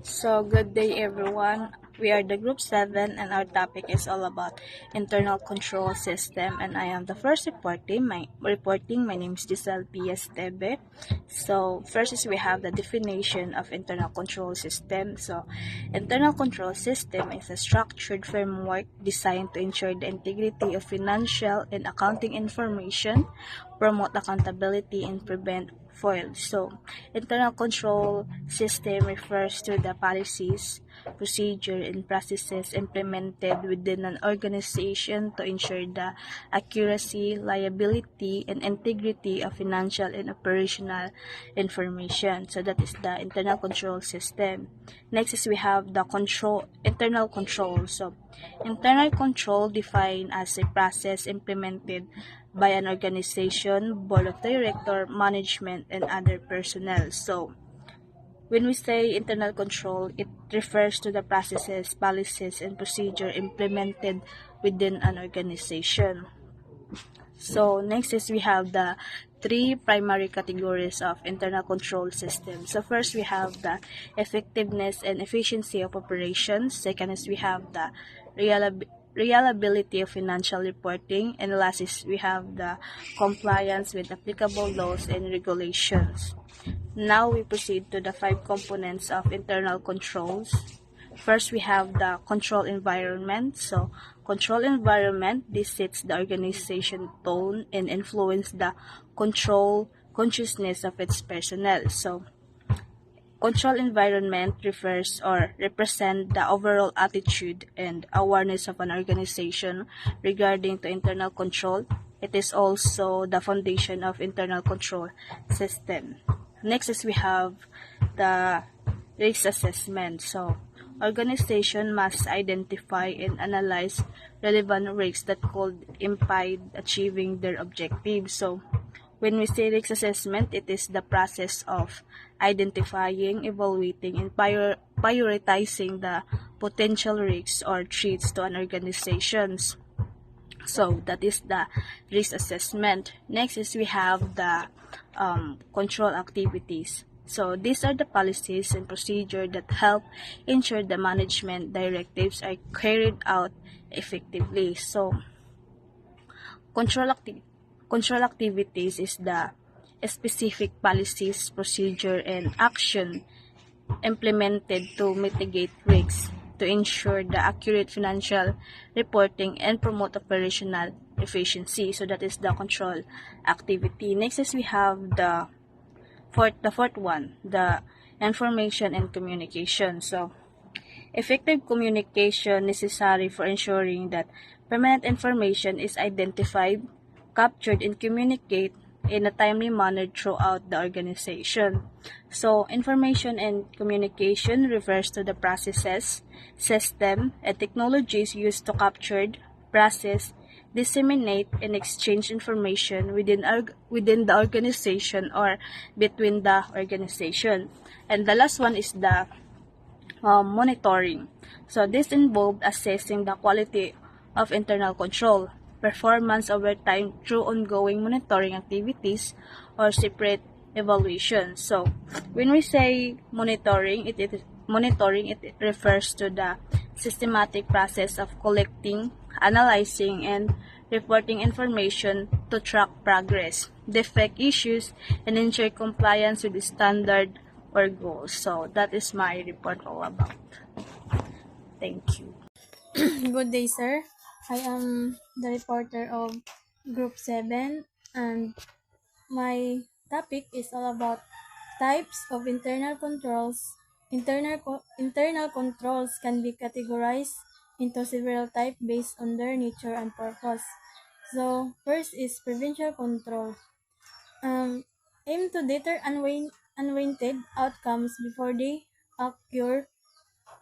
So, good day everyone. We are the group 7 and our topic is all about internal control system, and I am the first reporting. My name is Giselle P. Esteve. So, first is we have the definition of internal control system. So, internal control system is a structured framework designed to ensure the integrity of financial and accounting information, promote accountability, and prevent fraud. So, internal control system refers to the policies, procedure, and processes implemented within an organization to ensure the accuracy, liability, and integrity of financial and operational information. So that is the internal control system. Next is we have the internal control. So internal control defined as a process implemented by an organization, board of director, management, and other personnel. So when we say internal control, it refers to the processes, policies, and procedure implemented within an organization. So next is we have the three primary categories of internal control systems. So first we have the effectiveness and efficiency of operations. Second is we have the reliability of financial reporting. And last is we have the compliance with applicable laws and regulations. Now we proceed to the 5 components of internal controls. First, we have the control environment. So, control environment, this sets the organization tone and influence the control consciousness of its personnel. So, control environment refers or represent the overall attitude and awareness of an organization regarding to internal control. It is also the foundation of internal control system. Next is we have the risk assessment. So, organization must identify and analyze relevant risks that could impede achieving their objectives. So, when we say risk assessment, it is the process of identifying, evaluating, and prioritizing the potential risks or threats to an organization. So that is the risk assessment. Next is we have the control activities. So these are the policies and procedures that help ensure the management directives are carried out effectively. So control activities is the specific policies, procedure, and action implemented to mitigate risks, to ensure the accurate financial reporting, and promote operational efficiency. So that is the control activity. Next is we have the fourth one, the information and communication. So effective communication necessary for ensuring that permanent information is identified, captured, and communicated in a timely manner throughout the organization. So, information and communication refers to the processes, system, and technologies used to capture, process, disseminate, and exchange information within the organization or between the organization. And the last one is the monitoring. So this involved assessing the quality of internal control, performance over time through ongoing monitoring activities or separate evaluation. So when we say monitoring, it refers to the systematic process of collecting, analyzing, and reporting information to track progress, detect issues, and ensure compliance with the standard or goals. So that is my report all about. Thank you. Good day, sir. I am the reporter of Group 7, and my topic is all about types of internal controls. Internal controls can be categorized into several types based on their nature and purpose. So, first is provincial control. Aim to deter unwanted outcomes before they occur.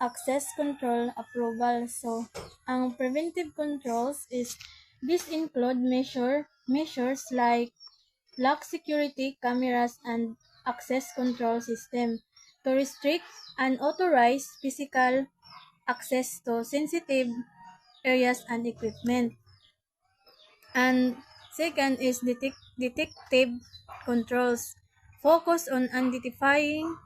Access control approval. So, ang preventive controls is this include measures like lock security cameras and access control system to restrict unauthorized physical access to sensitive areas and equipment. And second is detective controls. Focus on identifying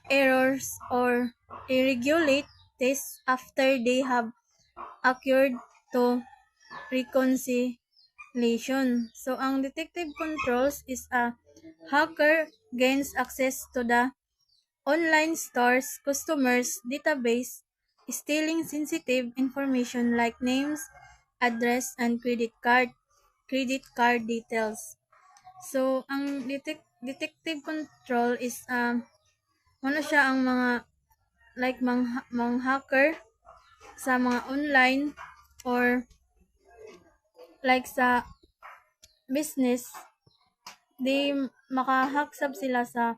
errors or irregularities after they have occurred to reconciliation. So, ang detective controls is a hacker gains access to the online store's customers' database, stealing sensitive information like names, address, and credit card details. So, ang detective control is ano siya ang mga like mang hacker sa mga online or like sa business, di makahack sab sila sa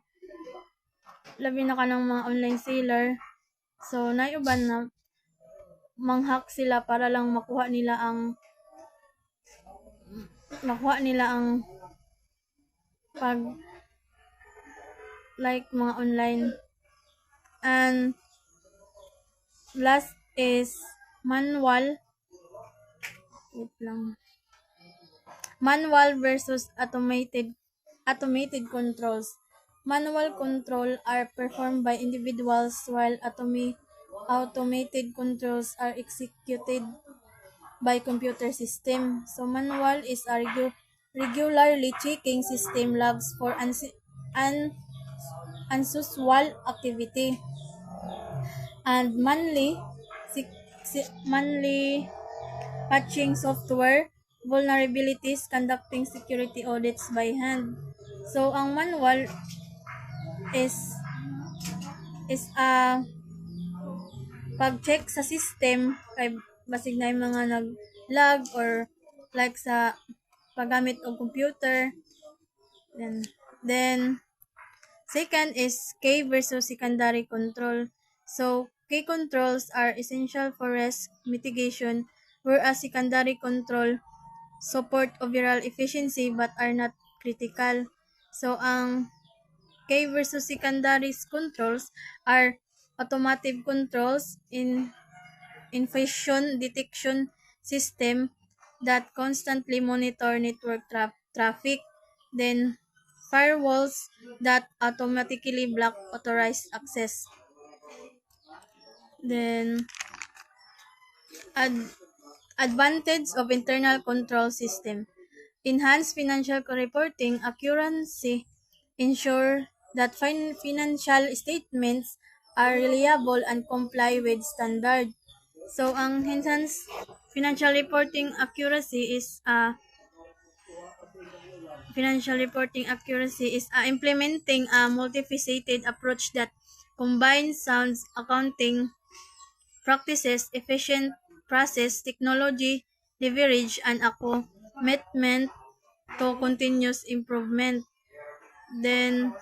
labi na kanang mga online seller. So, naiuban na manghack sila para lang makuha nila ang pag like mga online. And last is manual. Wait lang. Manual versus automated controls. Manual control are performed by individuals while automated controls are executed by computer system. So manual is a regularly checking system logs for unusual activity. And manually patching software vulnerabilities, conducting security audits by hand. So ang manual is a pag-check sa system kay basig na yung mga nag-lag or like sa paggamit og computer. Then second is K versus secondary control. So K controls are essential for risk mitigation, whereas secondary control support overall efficiency but are not critical. So ang K versus secondary controls are automotive controls in infection detection system that constantly monitor network traffic. Then firewalls that automatically block authorized access. Then advantage of internal control system. Enhance financial reporting accuracy. Ensure that financial statements are reliable and comply with standard. So, ang enhanced financial reporting accuracy is implementing a multifaceted approach that combines sound accounting practices, efficient process, technology, leverage, and a commitment to continuous improvement. Then,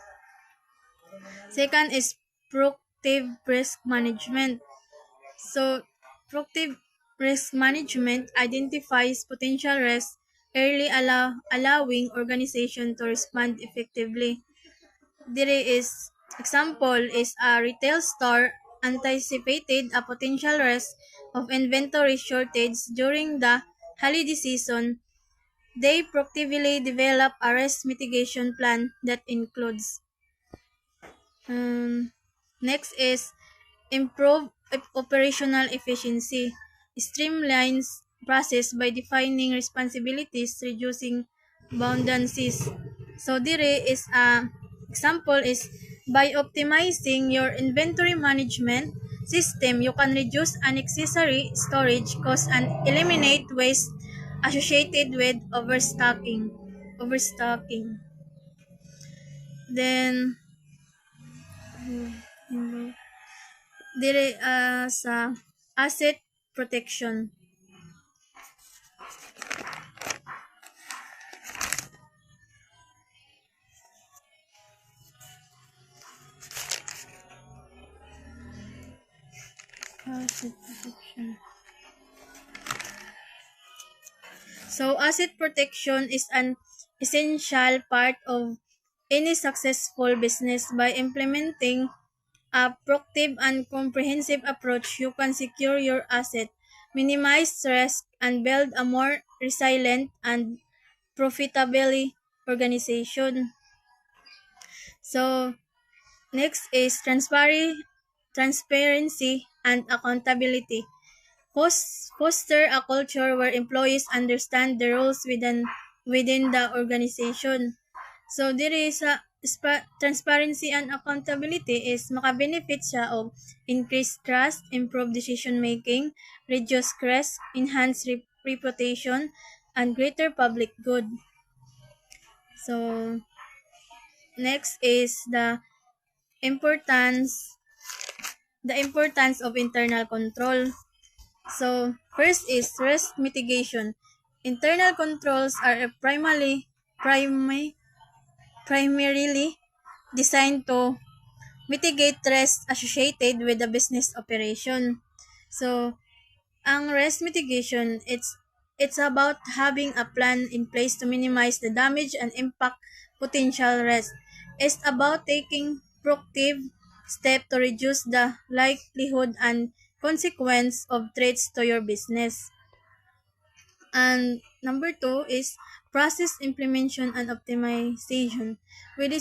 second is proactive risk management. So, proactive risk management identifies potential risks early, allowing organization to respond effectively. There is example is a retail store anticipated a potential risk of inventory shortage during the holiday season. They proactively develop a risk mitigation plan that includes next is improve operational efficiency. Streamlines process by defining responsibilities, reducing redundancies. So dire is a example is by optimizing your inventory management system, you can reduce unnecessary storage costs and eliminate waste associated with overstocking. Then dire sa asset protection. Asset protection. So, asset protection is an essential part of any successful business. By implementing a proactive and comprehensive approach, you can secure your asset, minimize risk, and build a more resilient and profitable organization. So, Next is transparency and accountability. Foster a culture where employees understand the rules within the organization. So diri sa transparency and accountability is makabenefit siya og increased trust, improve decision making, reduce stress, enhance reputation, and greater public good. So next is importance importance of internal control. So, first is risk mitigation. Internal controls are primarily designed to mitigate risks associated with the business operation. So, ang risk mitigation, it's about having a plan in place to minimize the damage and impact potential risk. It's about taking proactive step to reduce the likelihood and consequence of threats to your business. And number two is process implementation and optimization. With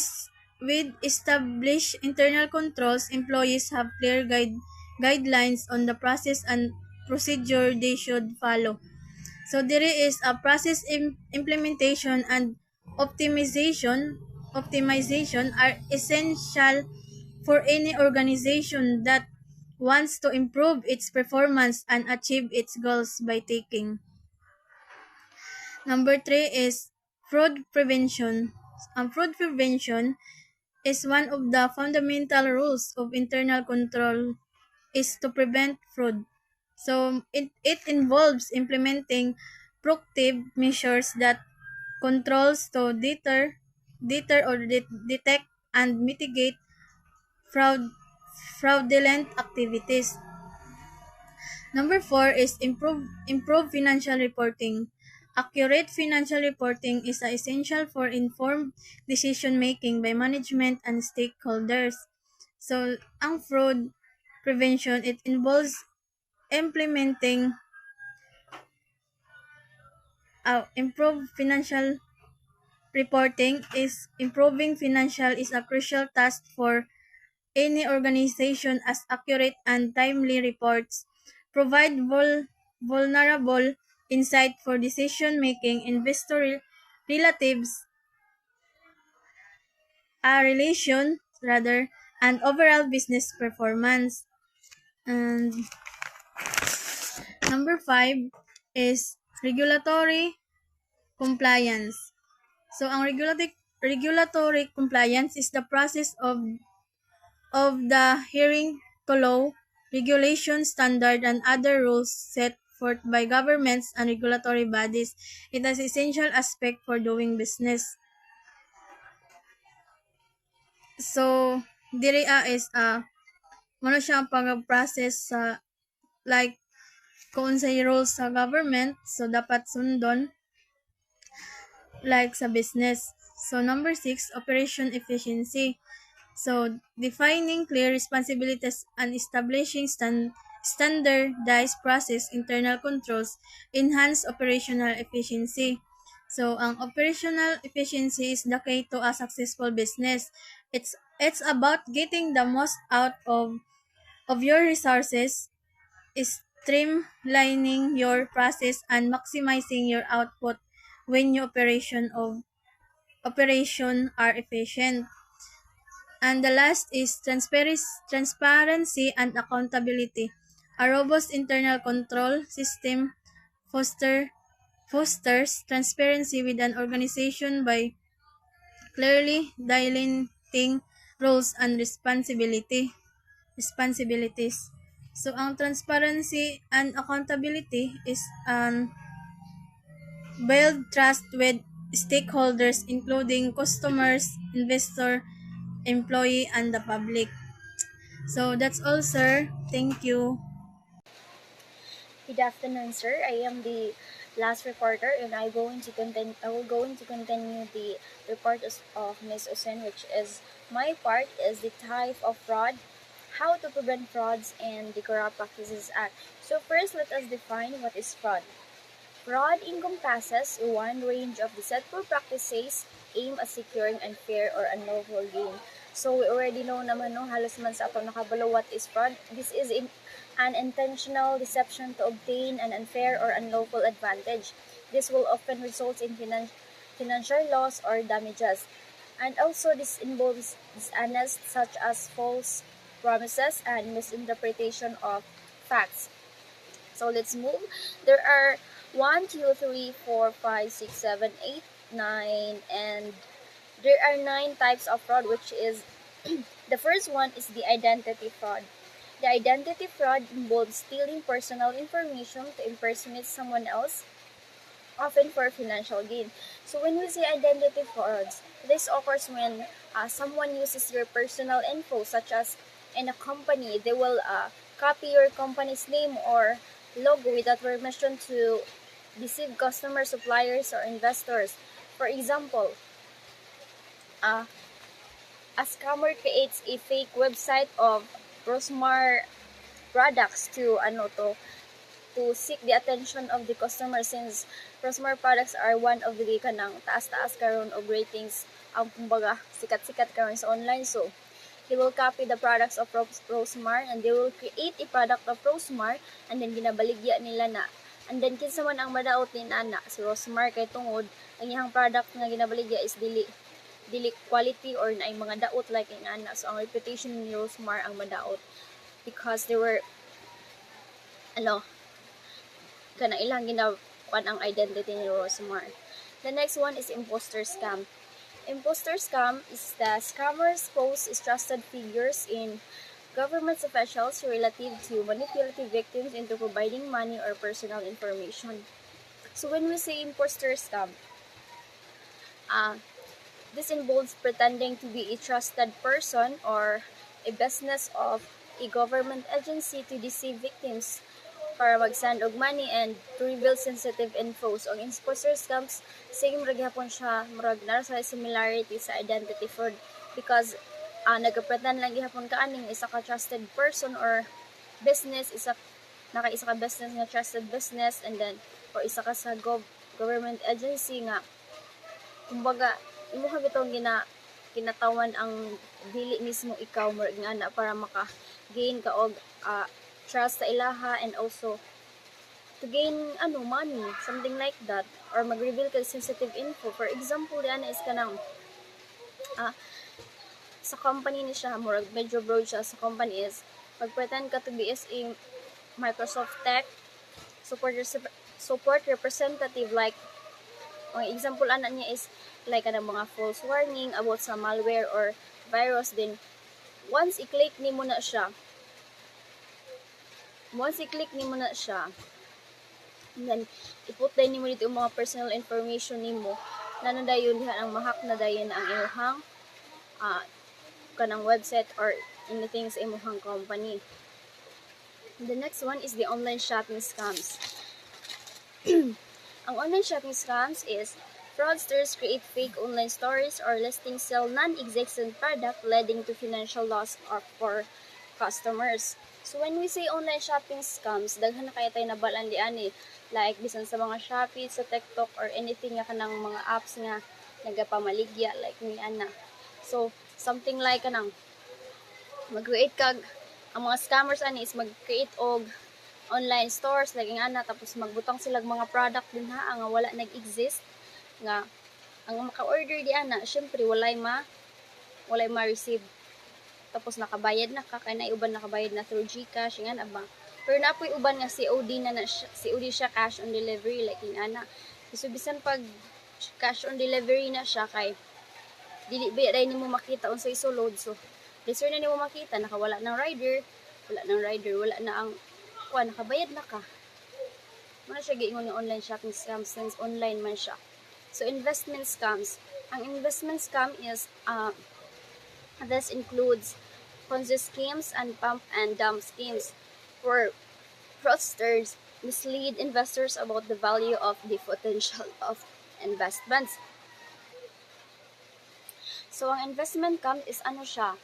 established internal controls, employees have clear guidelines on the process and procedure they should follow. So there is a process implementation and optimization. Optimization are essential for any organization that wants to improve its performance and achieve its goals by taking. Number three is fraud prevention. Fraud prevention is one of the fundamental rules of internal control is to prevent fraud. So it involves implementing proactive measures that controls to detect and mitigate fraudulent activities. Number four is improve financial reporting. Accurate financial reporting is essential for informed decision making by management and stakeholders. So, ang fraud prevention, it involves implementing improve financial reporting is improving financial is a crucial task for any organization as accurate and timely reports provide vulnerable insight for decision making investor relatives a relation rather and overall business performance. And number five is regulatory compliance. So ang regulatory compliance is the process of the hearing to law, regulation, standard, and other rules set forth by governments and regulatory bodies. It is essential aspect for doing business. So, diri is ano siya ang pag-process sa like kung sa rules sa government, so dapat sundon like sa business. So, number 6, operation efficiency. So, defining clear responsibilities and establishing standardized process internal controls enhance operational efficiency. So, ang operational efficiency is the key to a successful business. It's about getting the most out of your resources, streamlining your process and maximizing your output when your operation are efficient. And the last is transparency and accountability. A robust internal control system fosters transparency with an organization by clearly delineating roles and responsibilities. So, ang transparency and accountability is build trust with stakeholders including customers, investor, employee, and the public. So that's all, sir. Thank you. Good afternoon, sir. I am the last reporter, and I will going to continue the report of Ms. Usen, which is my part is the type of fraud, how to prevent frauds, and the Corrupt Practices Act. So first, let us define what is fraud. Fraud encompasses one range of deceitful practices aimed at securing unfair or unlawful gain. So we already know naman no, halos man sa ato nakabalo what is fraud. This is an intentional deception to obtain an unfair or unlawful advantage. This will often result in financial loss or damages. And also this involves dishonest such as false promises and misinterpretation of facts. So let's move. There are 1, 2, 3, 4, 5, 6, 7, 8, 9, and there are 9 types of fraud, which is the first one is the identity fraud. The identity fraud involves stealing personal information to impersonate someone else, often for financial gain. So when we say identity frauds, this occurs when someone uses your personal info, such as in a company, they will copy your company's name or logo without permission to deceive customers, suppliers, or investors. For example, uh, a scammer creates a fake website of Rosmar products to seek the attention of the customer, since Rosmar products are one of the kanang taas-taas karon og ratings ang kumbaga sikat-sikat karon sa online. So they will copy the products of Rosmar and they will create a product of Rosmar and then ginabaligya nila na. And then kinsa man ang madaot ni nana si Rosmar kay tungod ang iyang product nga ginabaligya is dili quality or naay mga daot like in ana. So ang reputation ni Rosmar ang madaot because they were kana ilang ginakuan ang identity ni Rosmar. The next one is imposter scam. Imposter scam is the scammers pose as trusted figures in government officials relative to manipulative victims into providing money or personal information. So when we say imposter scam, this involves pretending to be a trusted person or a business of a government agency to deceive victims para mag-send og money and to reveal sensitive info. So, ang imposter scams, same ra gyapon siya, murag na sa similarity sa identity fraud because nagapretend lang gyapon ka aning isa ka trusted person or business, isa ka business nga trusted business, and then or isa ka sa government agency nga kumbaga imo ka bitong kinatawan ang dili mismo ikaw murag nga na para maka-gain ka og trust sa ilaha and also to gain money, something like that, or mag-reveal ka sensitive info. For example, yan is kanang sa company ni siya, murag medyo broad siya sa company is mag-pretend ka to be as a Microsoft Tech support representative, like ang example ana niya is like kanang mga false warning about sa malware or virus. Then once i-click nimo na siya, and then iput din nimo dito yung mga personal information nimo, nanadayon diha ang mahak na dayon ang imuhang kanang website or anything sa imuhang company. The next one is the online shopping scams. Ang online shopping scams is fraudsters create fake online stores or listings sell non-existent product leading to financial loss for customers. So when we say online shopping scams, daghan na kaya tayo nabalaan diani, like bisan sa mga Shopee, sa TikTok, or anything nga kanang mga apps nga nagapamaligya like ni ana. So something like kanang mag-create kag ang mga scammers ani is mag-create og online stores like nga ana, tapos magbutang sila mga product din ha nga wala nag-exist nga ang maka-order di ana syempre walay ma-receive, tapos nakabayad na ka, kaya na uban nakabayad na through GCash, nga na ba. Pero napoy uban nga COD COD siya, cash on delivery, like yung ana. So, bisan pag cash on delivery na siya, kay dili ba nimo makita unsay sulod. So, lesser na nimo makita, nakawala ng rider, wala na ang nakabayad na ka. Mana siya giingon ng online shopping scam since online man siya. So, investment scams. Ang investment scam is, this includes Ponzi schemes and pump and dump schemes, where fraudsters mislead investors about the value of the potential of investments. So, ang investment scam is siya?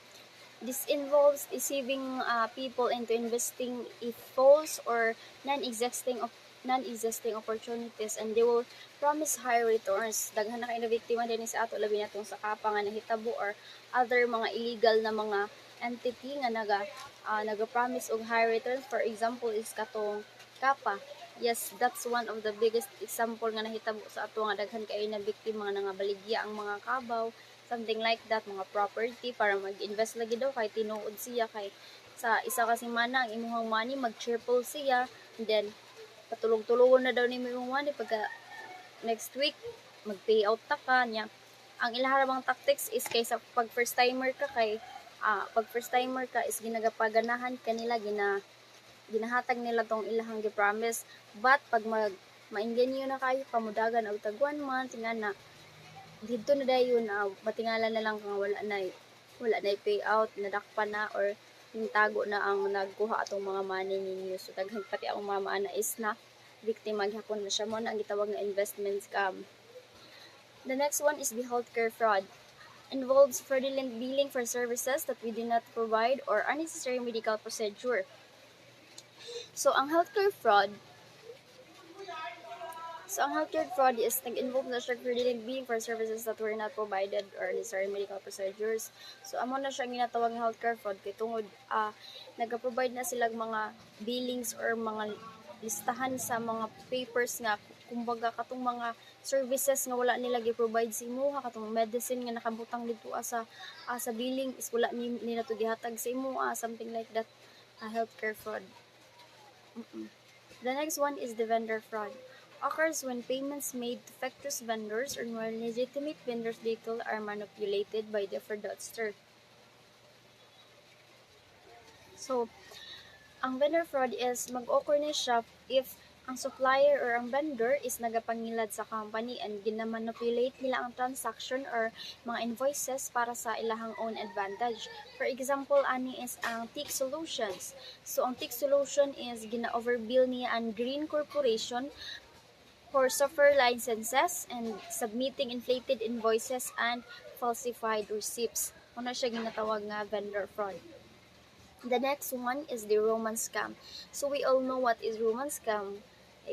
This involves deceiving people into investing a false or non-existing non-existing opportunities, and they will promise higher returns. Daghan na kayo na biktima din sa ato, labi na itong sa kapa nga nahitabo or other mga illegal na mga entity nga naga-promise og high returns. For example is katong kapa. Yes, that's one of the biggest example nga nahitabo sa ato nga daghan kayo na biktima nga baligya ang mga kabaw, something like that, mga property para mag-invest lagi daw kay tinuod siya kay sa isa kasi mana ang imuhang money mag-triple siya, and then patulog-tulogon na daw ni imong money pagka next week mag-payout ta ka niya. Ang ilaharabang tactics is kaysa pag first timer ka is ginagapaganahan kanila ginahatag nila tong ilahang gi-promise, but pag ma-ingenyo na kayo pamudagan og tag 1 month nga na dito na dayon matingala na lang kung wala na payout, nadakpan na or yung tago na ang nagkuha atong mga money ninyo. So daghan pati ang mga maana is na biktima gyapon na siya mo na ang gitawag na investment scam. The next one is the healthcare fraud. Involves fraudulent billing for services that we do not provide or unnecessary medical procedure. So ang healthcare fraud is nag-involve na siya fraudulent billing for services that were not provided or necessary medical procedures. So amo na siya ginatawag nga healthcare fraud kay tungod nag-provide na sila mga billings or mga listahan sa mga papers nga kumbaga katong mga services nga wala nila gi-provide sa imo, katong medicine nga nakabutang dito sa billing is wala nila to gihatag sa imo, something like that, healthcare fraud. The next one is the vendor fraud. Occurs when payments made to fictitious vendors or when legitimate vendors' data are manipulated by the fraudster. So, ang vendor fraud is mag-occur na siya if ang supplier or ang vendor is nagapangilad sa company and ginamanipulate nila ang transaction or mga invoices para sa ilahang own advantage. For example, ani is ang TIC Solutions. So, ang TIC Solution is gina-overbill niya ang Green Corporation for software licenses and submitting inflated invoices and falsified receipts. Una siya ginatawag nga vendor fraud. The next one is the romance scam. So we all know what is romance scam.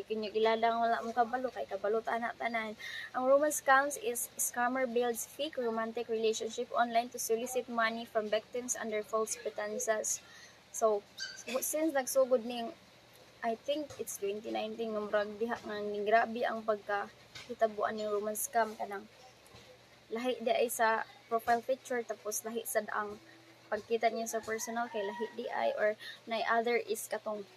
Kung kilala wala mo kabalo kay kabalo tanan. Ang romance scams is scammer builds fake romantic relationship online to solicit money from victims under false pretenses. So since nagsugod ning I think it's 2019 ng murag diha nga ning grabe ang pagkahitabuan ni romance scam kanang lahi di ay sa profile picture tapos lahi sad ang pagkita niya sa personal kay lahi di ay or na other is katong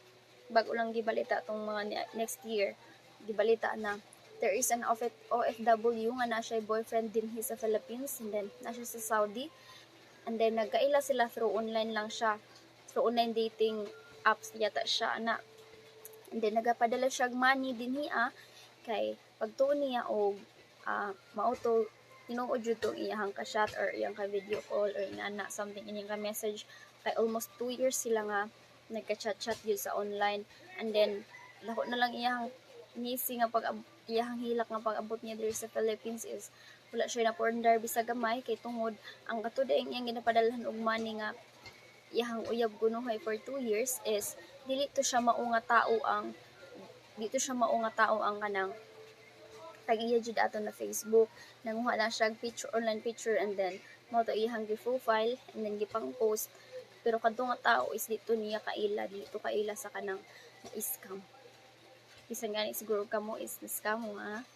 bago lang gibalita tong mga next year gibalita na there is an OFW nga na siya boyfriend din sa Philippines and then na siya sa Saudi and then nagkaila sila through online lang siya through online dating apps yata siya na and then nagapadala siya money din niya kay pagtuon niya og mauto tinuod jud tong iyang ka-chat or iyang ka-video call or inana something inyang ka-message kay almost 2 years sila nga nagka-chat-chat yun sa online and then lako na lang iyang nisi nga iyang hilak nga pag-abot niya diri sa Philippines is wala siya na porndar bisag gamay kay tungod ang katudaing iyang ginapadalhan og money nga iyang uyab gunuhay for 2 years is dito siya mao nga tao ang kanang tag-iya jud ato na Facebook nanguha lang siya online picture and then mao to iyang gi-profile and then gipang post pero kadto nga tao is dito kaila sa kanang scam bisan gani siguro kamo is na scam nga.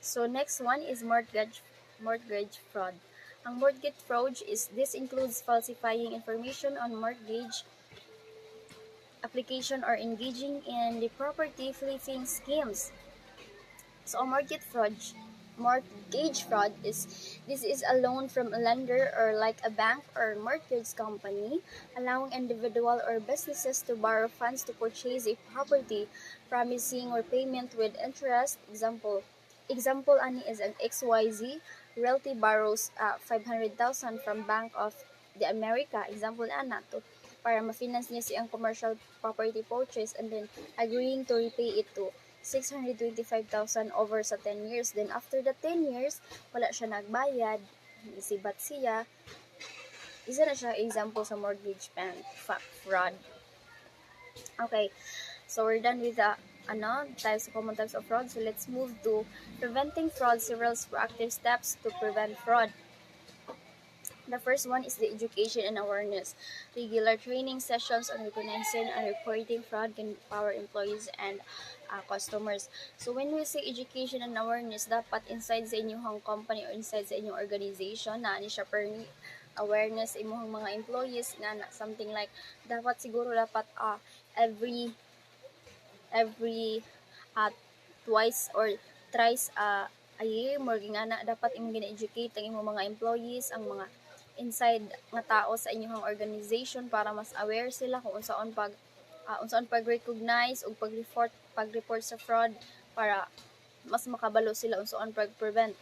So next one is mortgage fraud. Ang mortgage fraud this includes falsifying information on mortgage application or engaging in the property flipping schemes. So mortgage fraud is a loan from a lender or like a bank or mortgage company, allowing individual or businesses to borrow funds to purchase a property, promising repayment with interest. Example ani is an XYZ Realty borrows 500,000 from Bank of the America. Example ana to para ma-finance niya siyang commercial property purchase and then agreeing to repay it to 625,000 over sa 10 years. Then after the 10 years, wala siya nagbayad, isibat siya. Isa na siya example sa mortgage fraud. Okay, so we're done with the common types of fraud. So let's move to preventing fraud. Several proactive steps to prevent fraud. The first one is the education and awareness. Regular training sessions on recognizing and reporting fraud can empower employees and customers. So when we say education and awareness, dapat inside sa inyong company or inside sa inyong organization na ani siya perni awareness sa inyong mga employees na something like dapat siguro dapat every uh, twice or thrice a year more nga dapat imong gina-educate ang imong mga employees, ang mga inside nga tao sa inyong organization para mas aware sila kung unsaon pag-recognize ug pag-report sa fraud para mas makabalo sila unsaon pag-prevent.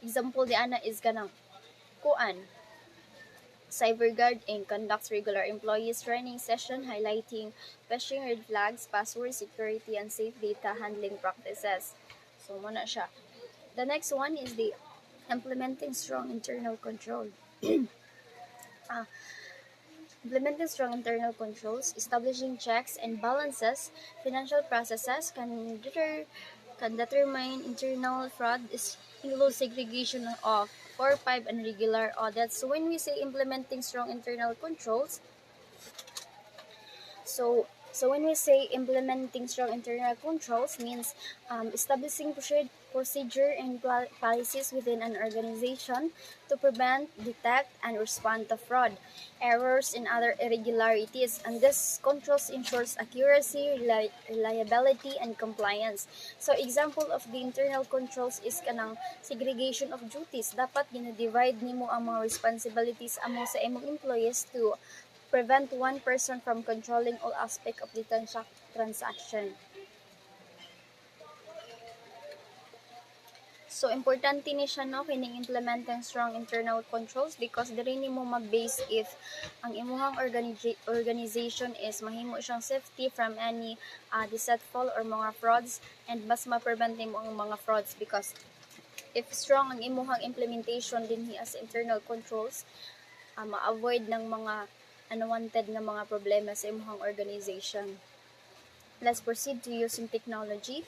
Example di ana is kanang kuan CyberGuard Inc. conducts regular employees training session highlighting phishing red flags, password security, and safe data handling practices. So, muna siya. The next one is the implementing strong internal control. Implementing strong internal controls, establishing checks and balances, financial processes can determine internal fraud is include segregation of 4-5 and regular audits. So when we say implementing strong internal controls, so when we say implementing strong internal controls means establishing procedure and policies within an organization to prevent, detect, and respond to fraud, errors, and other irregularities. And this controls ensures accuracy, reliability, and compliance. So example of the internal controls is kanang segregation of duties. Dapat gina-divide nimo ang mga responsibilities amo sa imong employees to prevent one person from controlling all aspect of the transaction. So, importante ni siya no, kining implementing strong internal controls because diri nimo ma-base if ang imuhang organization is mahimo siyang safety from any deceitful or mga frauds and mas ma-prevent nimo ang mga frauds because if strong ang imuhang implementation dinhi as internal controls, ma-avoid ng mga unwanted na mga problema sa imong organization. Let's proceed to using technology.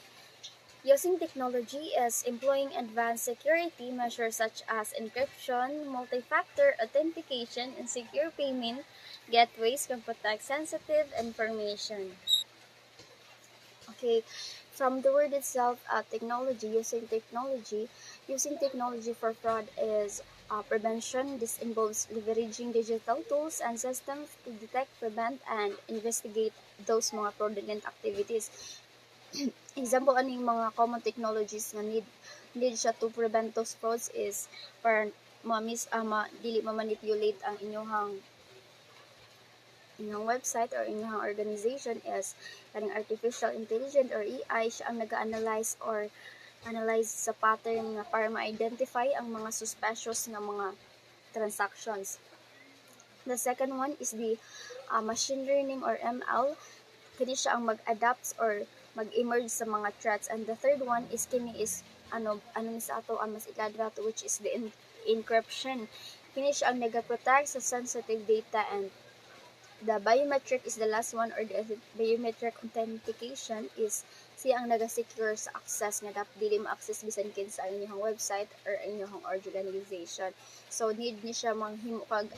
Using technology is employing advanced security measures such as encryption, multi-factor authentication, and secure payment gateways can protect sensitive information. Okay, from the word itself, using technology for fraud is prevention. This involves leveraging digital tools and systems to detect, prevent, and investigate those mga fraudulent activities. Example, aning mga common technologies nga need siya to prevent those frauds is para dili ma-manipulate ang inyong website or inyong organization is kaning artificial intelligence or AI siya ang nag-analyze sa pattern nga para ma-identify ang mga suspicious nga mga transactions. The second one is the machine learning or ML. Kini siya ang mag-adapt or mag-emerge sa mga threats. And the third one is kini is sa ato ang mas ikadrato which is the encryption. Kini siya ang nag-protect sa sensitive data, and the biometric is the last one, or the biometric authentication is siya ang naga-secure sa access nga dapat dili ma-access bisan kinsa ang inyong website or inyong organization. So need ni siya manghimo kag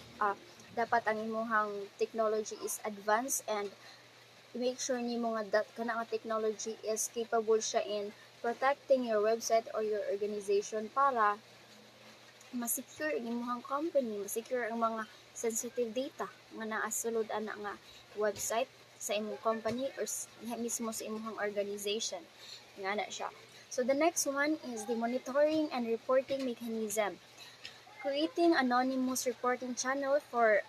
dapat ang imong technology is advanced and make sure nimo nga kana nga technology is capable siya in protecting your website or your organization para ma-secure ang imong company, ma-secure ang mga sensitive data nga naa sulod ana nga website sa imong company or mismo sa imong organization. Nga na siya. So the next one is the monitoring and reporting mechanism. Creating anonymous reporting channel for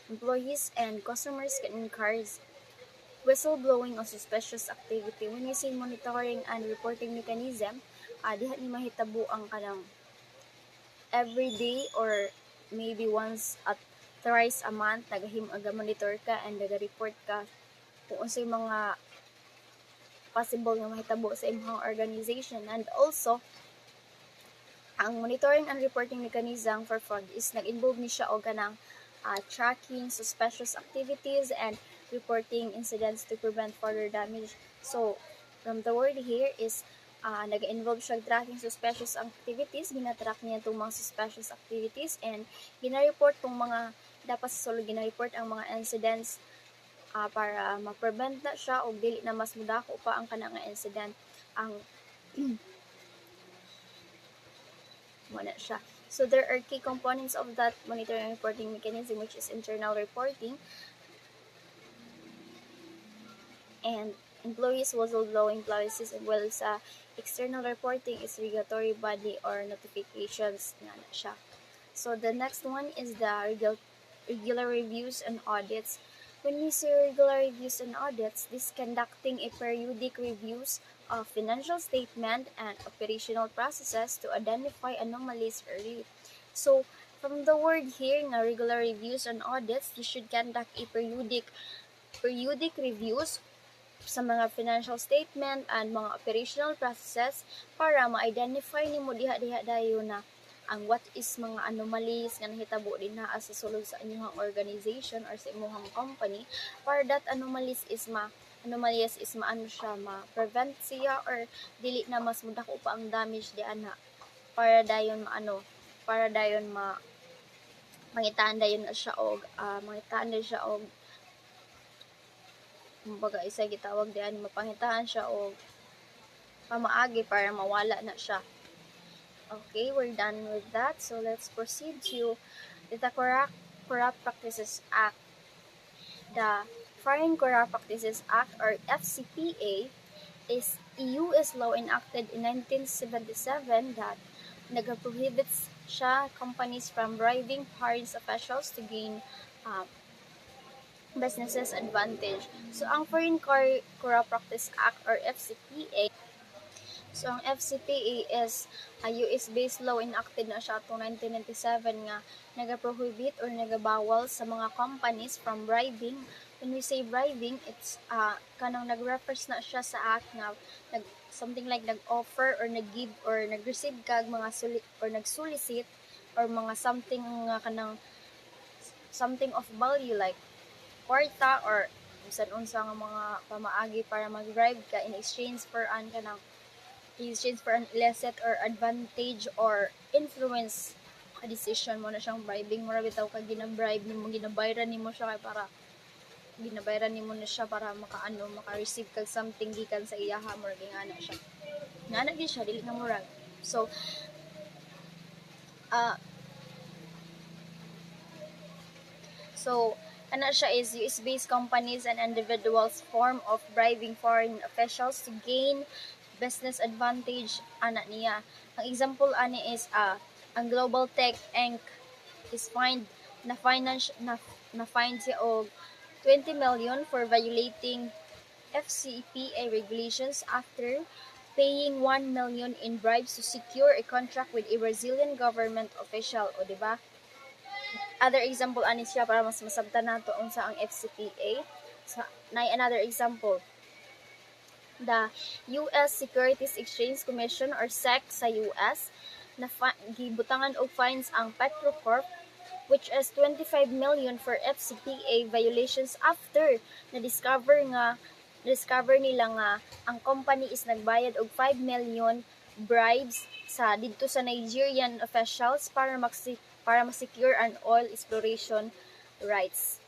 employees and customers can encourage whistleblowing of suspicious activity. When you say monitoring and reporting mechanism, diha ni mahitabo ang kanang every day or maybe once at thrice a month naga-monitor ka and naga-report ka kung unsay mga possible nga mahitabo sa imong organization. And also ang monitoring and reporting mechanism for fraud is nag-involve ni siya og kanang tracking suspicious activities and reporting incidents to prevent further damage. So, from the word here is nag-involve siya tracking suspicious activities, gina-track niya itong mga suspicious activities, and gina-report tong mga dapat sa sulod, gina-report ang mga incidents para ma-prevent na siya o dili na mas mudako pa ang kanang incident ang wala siya. So there are key components of that monitoring and reporting mechanism, which is internal reporting and employees whistleblowing policies, as well sa external reporting is regulatory body or notifications nga na siya. So the next one is the regular reviews and audits. When we say regular reviews and audits, this conducting a periodic reviews of financial statement and operational processes to identify anomalies early. So, from the word here na regular reviews and audits, you should conduct a periodic reviews sa mga financial statement and mga operational processes para ma-identify nimo diha dayo na ang what is mga anomalies nga nahitabo din na sa sulod sa inyong organization or sa inyong company, para that anomalies is maano siya ma-prevent siya or dili na mas mudako pa ang damage di ana, para dayon mangitaan dayon na siya og kumbaga isa gitawag diyan mapangitaan siya og pamaagi para mawala na siya. Okay, we're done with that. So let's proceed to the Corrupt Practices Act. The Foreign Corrupt Practices Act, or FCPA, is a US law enacted in 1977 that nag-prohibits siya companies from bribing foreign officials to gain businesses advantage. So ang Foreign Corrupt Practice Act, or FCPA, so ang FCPA is a US-based law enacted na siya atong 1997 nga nagaprohibit or nagabawal sa mga companies from bribing. When we say bribing, it's kanang nag-refers na siya sa act nga something like nag-offer or nag-give or nag-receive kag mga nag-solicit or mga something nga kanang something of value like kwarta or unsa nga mga pamaagi para mag-bribe ka in exchange for an illicit or advantage or influence a decision mo na siyang bribing. Mura bitaw ka ginabribe nimo, ginabayran nimo siya para maka-receive kag something gikan sa iyaha, mura gingana siya. Ngana gyud siya dili na murag. So ana siya is US-based companies and individuals form of bribing foreign officials to gain business advantage ana niya. Ang example ani is ang Global Tech Inc. is fined siya og 20 million for violating FCPA regulations after paying 1 million in bribes to secure a contract with a Brazilian government official, o diba? Other example ani siya para mas masabtan nato unsa ang FCPA. So, another example. The US Securities Exchange Commission, or SEC sa US, na gibutangan og fines ang Petrocorp, which is 25 million for FCPA violations after na-discover nila nga ang company is nagbayad og 5 million bribes didto sa Nigerian officials para ma-secure an oil exploration rights.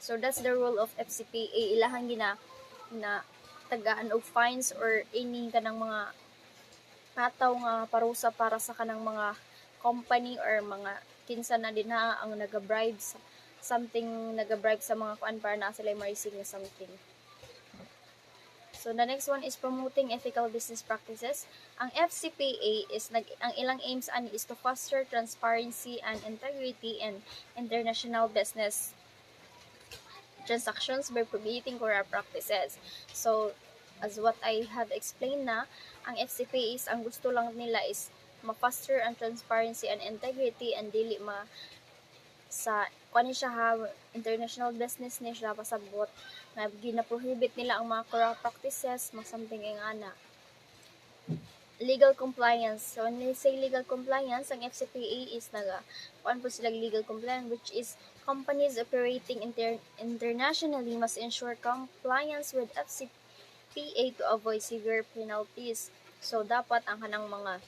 So that's the role of FCPA. Ilahang na tagaan og fines or any kanang mga kataw nga parusa para sa kanang mga company or mga kinsa na din na ang nagabribe sa mga kuan para na sila ma-receive na something. So the next one is promoting ethical business practices. Ang FCPA is ang ilang aims ani is to foster transparency and integrity in international business transactions by prohibiting corrupt practices. So as what I have explained na, ang FCPA is ang gusto lang nila is ma-foster ang transparency and integrity and dili sa kuan siya international business ni siya pasabot na gina-prohibit nila ang mga corrupt practices, something ang ana. legal compliance. So when they say legal compliance, ang FCPA is kuan po sila legal compliance, which is companies operating internationally must ensure compliance with FCPA to avoid severe penalties. So dapat ang kanang mga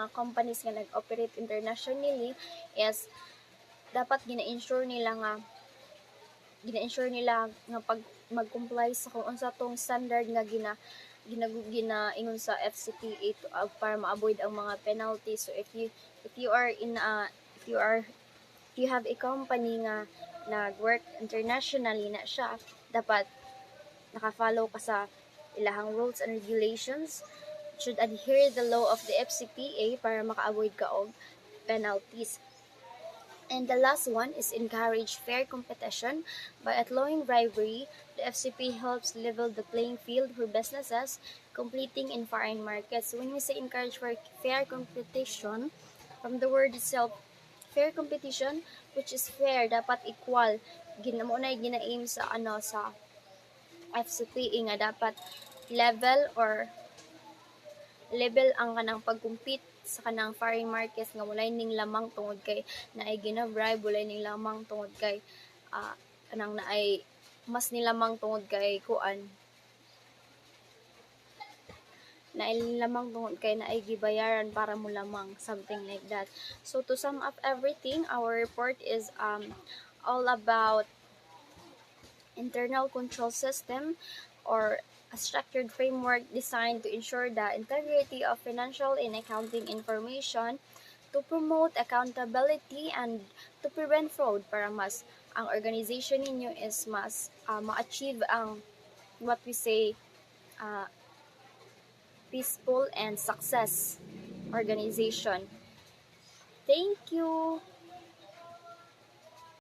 companies nga nag-operate internationally is dapat gina-ensure nila nga pag mag-comply sa kung unsa tong standard nga ginaingon sa FCPA para ma-avoid ang mga penalties. So if you are in a if you have a company nga nag-work internationally na siya, dapat naka-follow ka sa ilahang rules and regulations, should adhere the law of the FCPA para maka-avoid ka og penalties. And the last one is encourage fair competition. By outlawing bribery, the FCP helps level the playing field for businesses competing in foreign markets. So when we say encourage fair competition, from the word itself, fair competition, which is fair, dapat equal. Gina-aim sa sa FCPA nga dapat level ang kanang pag-compete sa kanang foreign markets nga walay ning lamang tungod kay naay gina-bribe, walay ning lamang tungod kay kanang naay mas nilamang tungod kay naay lamang tungod kay naay gibayaran para mo lamang, something like that. So to sum up everything, our report is all about internal control system, or a structured framework designed to ensure the integrity of financial and accounting information, to promote accountability and to prevent fraud para mas ang organization ninyo is mas ma-achieve ang what we say peaceful and success organization. Thank you.